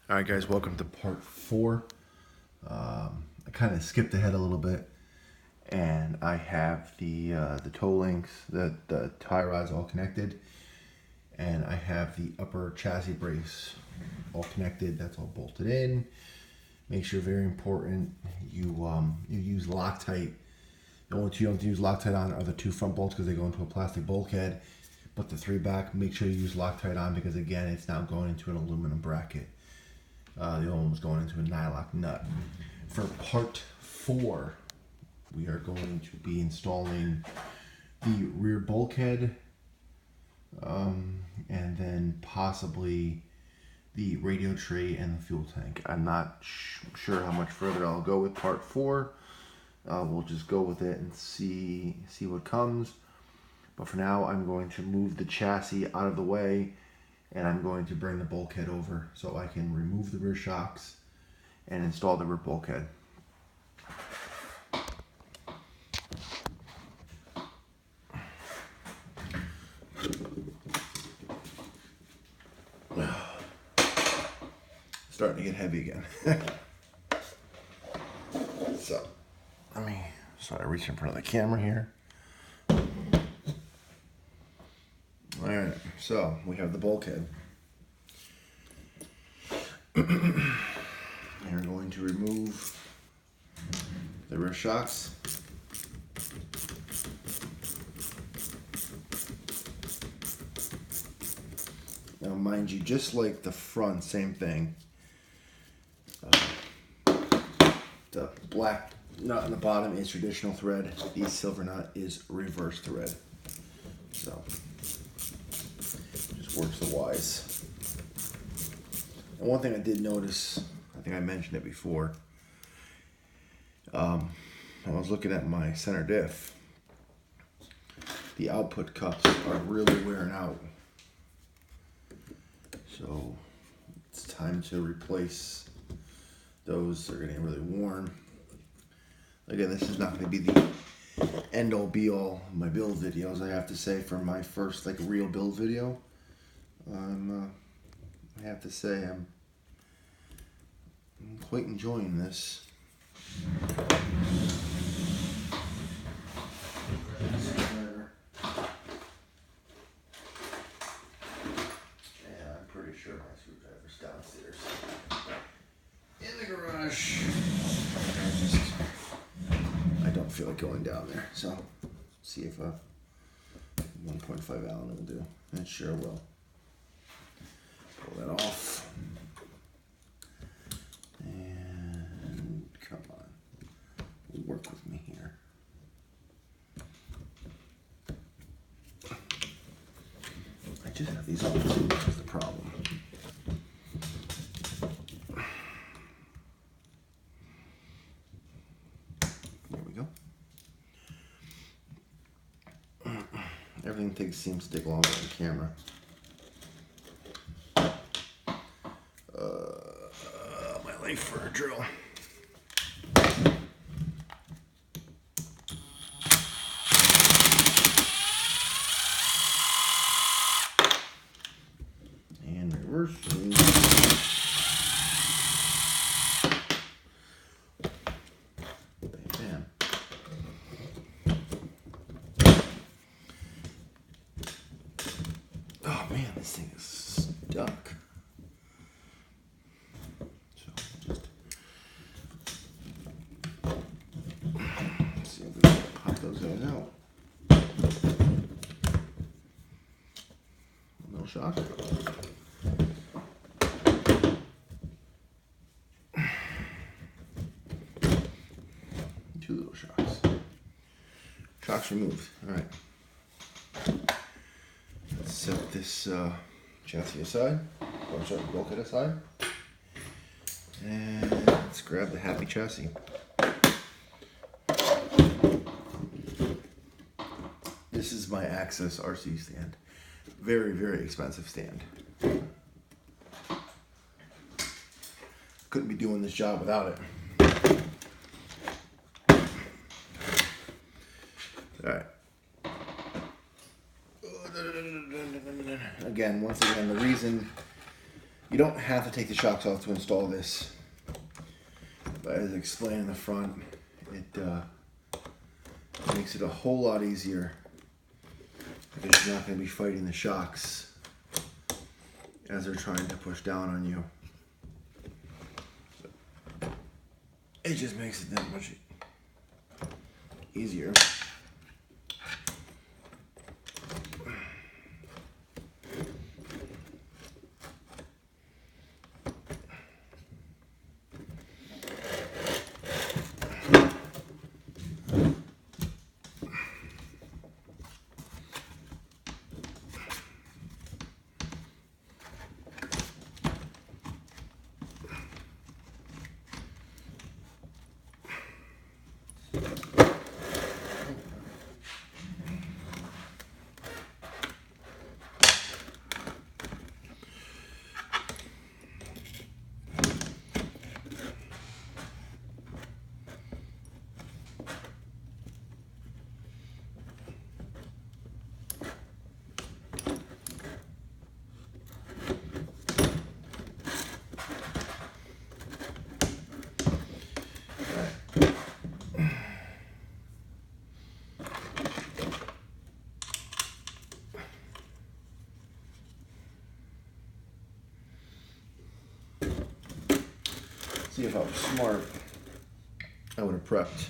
All right, guys, welcome to part 4. I kind of skipped ahead a little bit, and I have the toe links, the tie rods all connected, and I have the upper chassis brace all connected. That's all bolted in. Make sure, very important, you use Loctite. The only two you don't have to use Loctite on are the 2 front bolts because they go into a plastic bulkhead. But the 3 back, make sure you use Loctite on because, again, it's now going into an aluminum bracket. The other one was going into a nylock nut. For part 4, we are going to be installing the rear bulkhead, and then possibly the radio tray and the fuel tank. I'm not sure how much further I'll go with part 4. We'll just go with it and see what comes. But for now, I'm going to move the chassis out of the way, and I'm going to bring the bulkhead over so I can remove the rear shocks and install the rear bulkhead. Starting to get heavy again. So, let me sort of reach in front of the camera here. Alright, so we have the bulkhead. We're going to remove the rear shocks. Now, mind you, just like the front, same thing. The black nut on the bottom is traditional thread. The silver nut is reverse thread. So, just works the wise. And one thing I did notice, I think I mentioned it before, I was looking at my center diff. The output cups are really wearing out. So it's time to replace those. They're getting really worn. Again, this is not going to be the end all be all of my build videos. I have to say, for my first real build video, I have to say I'm quite enjoying this. Sure, my screwdriver's downstairs in the garage. I don't feel like going down there, so see if a 1.5 Allen will do. It sure will. Pull that off. And come on, work with me here. I just have these off too, which is the problem. Everything seems to take longer on camera. My life for a drill. And reverse. Bam. Oh man, this thing is stuck. So just see if we can pop those guys out. No shock. 2 little shocks. Shocks removed. All right. Set this chassis aside, or sorry, bulkhead aside, and let's grab the happy chassis. This is my Access RC stand. Very, very expensive stand. Couldn't be doing this job without it. All right. Again, once again, the reason You don't have to take the shocks off to install this, but as explained in the front, it makes it a whole lot easier because you're not going to be fighting the shocks as they're trying to push down on you. It just makes it that much easier. See, if I was smart, I would have prepped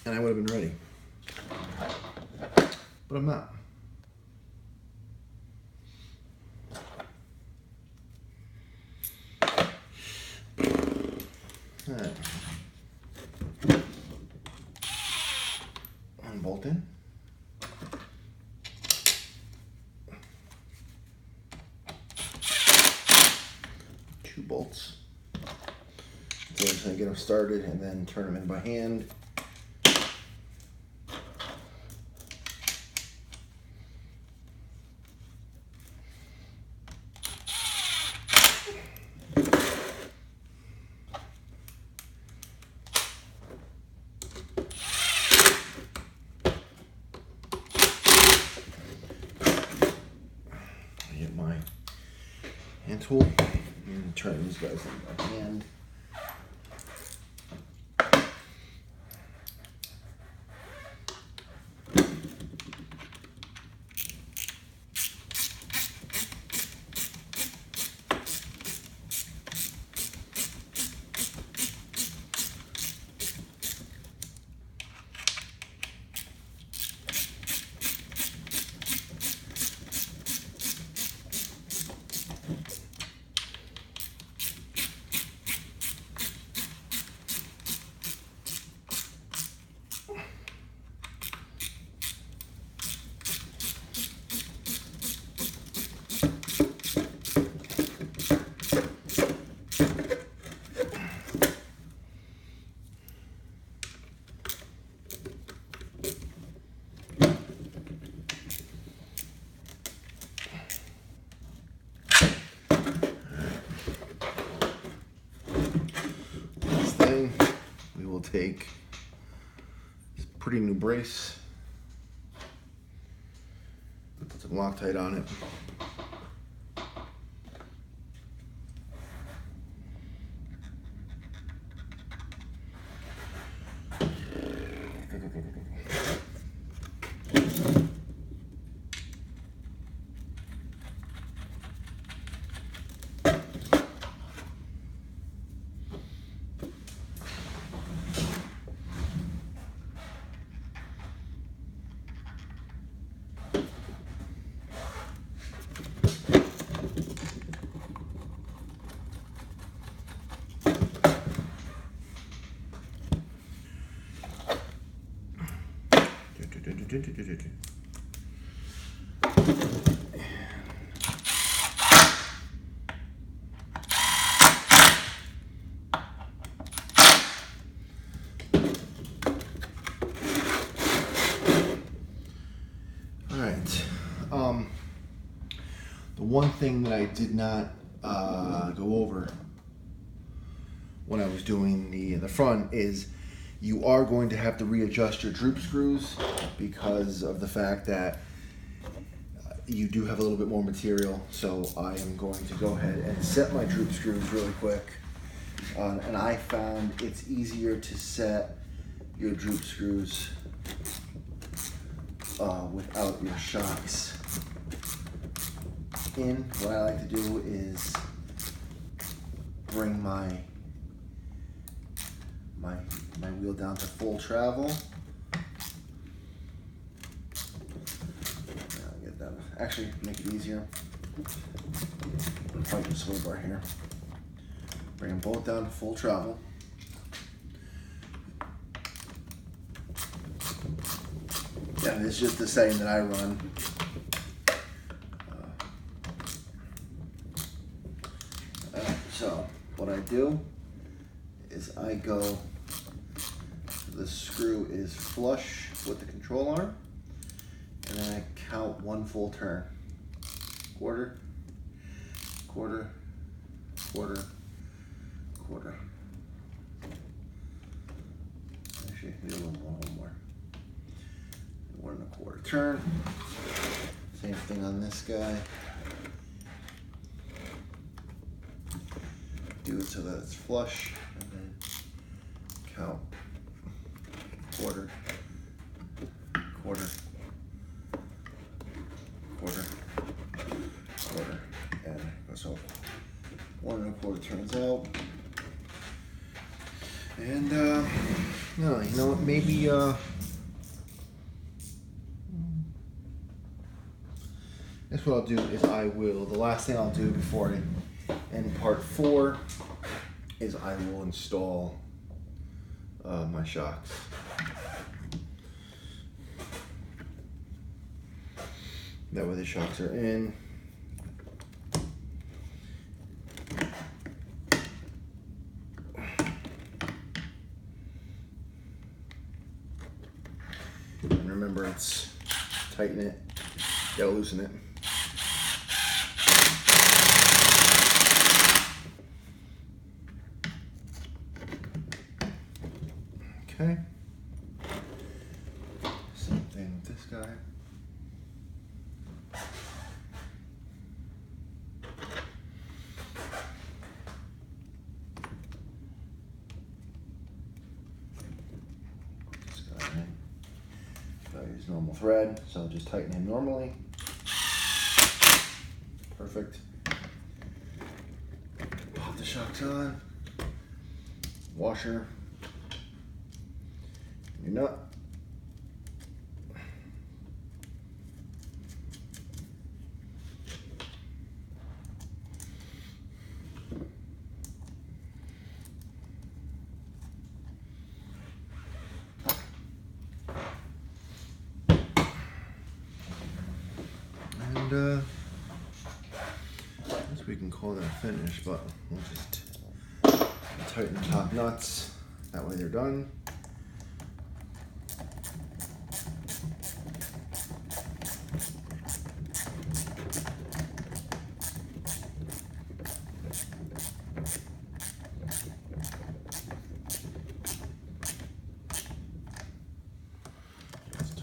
and I would have been ready. But I'm not. Alright. Unbolt in. Two bolts. So I'm just going to get them started and then turn them in by hand. Get my hand tool and turn these guys in by hand. Take this pretty new brace, put some Loctite on it. The one thing that I did not go over when I was doing the front is you are going to have to readjust your droop screws because of the fact that you do have a little bit more material, so I am going to go ahead and set my droop screws really quick. And I found it's easier to set your droop screws without your shocks in. What I like to do is bring my wheel down to full travel. Get that. Actually, make it easier. Fight the sway bar here. Bring them both down to full travel. And it's just the setting that I run. So what I do is I go, the screw is flush with the control arm, and then I count one full turn. Quarter, quarter, quarter, quarter. Actually, maybe a little more, one more. 1 1/4 turn. Same thing on this guy. Do it so that it's flush, and then count quarter, quarter, quarter, quarter, and so 1 1/4 turns out. And no, you know what? Maybe that's what I'll do. Is I will. The last thing I'll do before I end part 4 is I will install my shocks. That way the shocks are in. And remember, it's tighten it, gotta loosen it. Okay. Same thing with this guy. This guy. I use normal thread, so I'll just tighten him normally. Perfect. Pop the shocks on. Washer. Your nut. And I guess we can call that finished, but we'll just tighten the top nuts. That way they're done.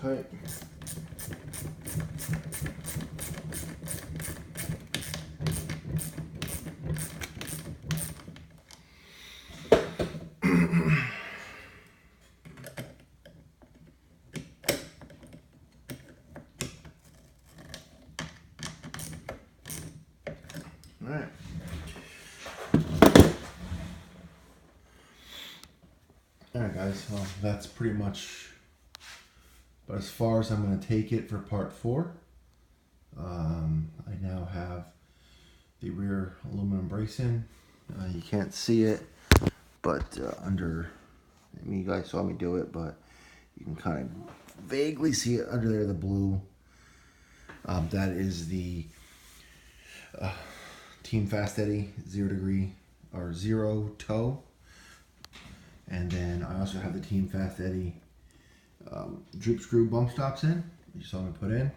Tight. All right. All right, guys. Well, that's pretty much. But as far as I'm going to take it for part 4, I now have the rear aluminum bracing. You can't see it, but under, I mean, you guys saw me do it, but you can kind of vaguely see it under there, the blue. That is the Team Fast Eddie 0 degree or 0 toe. And then I also have the Team Fast Eddie droop screw bump stops in. You saw me put in.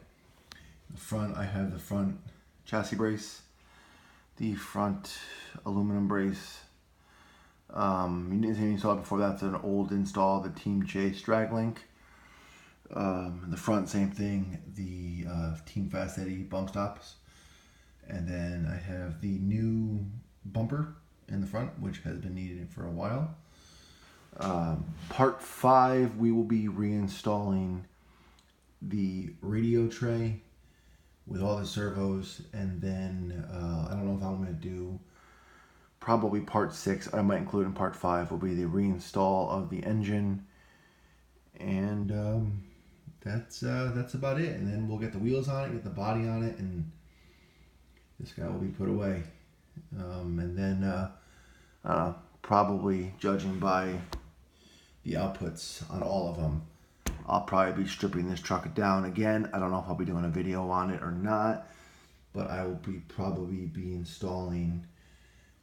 The front, I have the front chassis brace, the front aluminum brace. You saw it before. That's an old install, the Team J Straglink. In the front, same thing, the Team Fast Eddie bump stops. And then I have the new bumper in the front, which has been needed for a while. Part 5, we will be reinstalling the radio tray with all the servos. And then I don't know if I'm going to do probably part 6. I might include in part 5 will be the reinstall of the engine. And that's about it. And then we'll get the wheels on it, get the body on it, and this guy will be put away. And then probably judging by the outputs on all of them, I'll probably be stripping this truck down again. I don't know if I'll be doing a video on it or not, but I will probably be installing,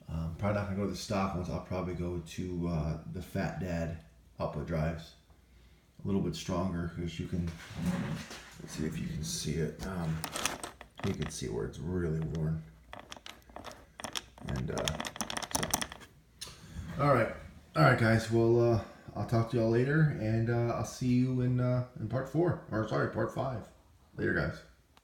probably not going to go to the stock ones. I'll probably go to the Fat Dad output drives. A little bit stronger, because you can, let's see if you can see it. You can see where it's really worn. And so, all right, guys. Well, I'll talk to y'all later, and I'll see you in part 4, or sorry, part 5. Later, guys.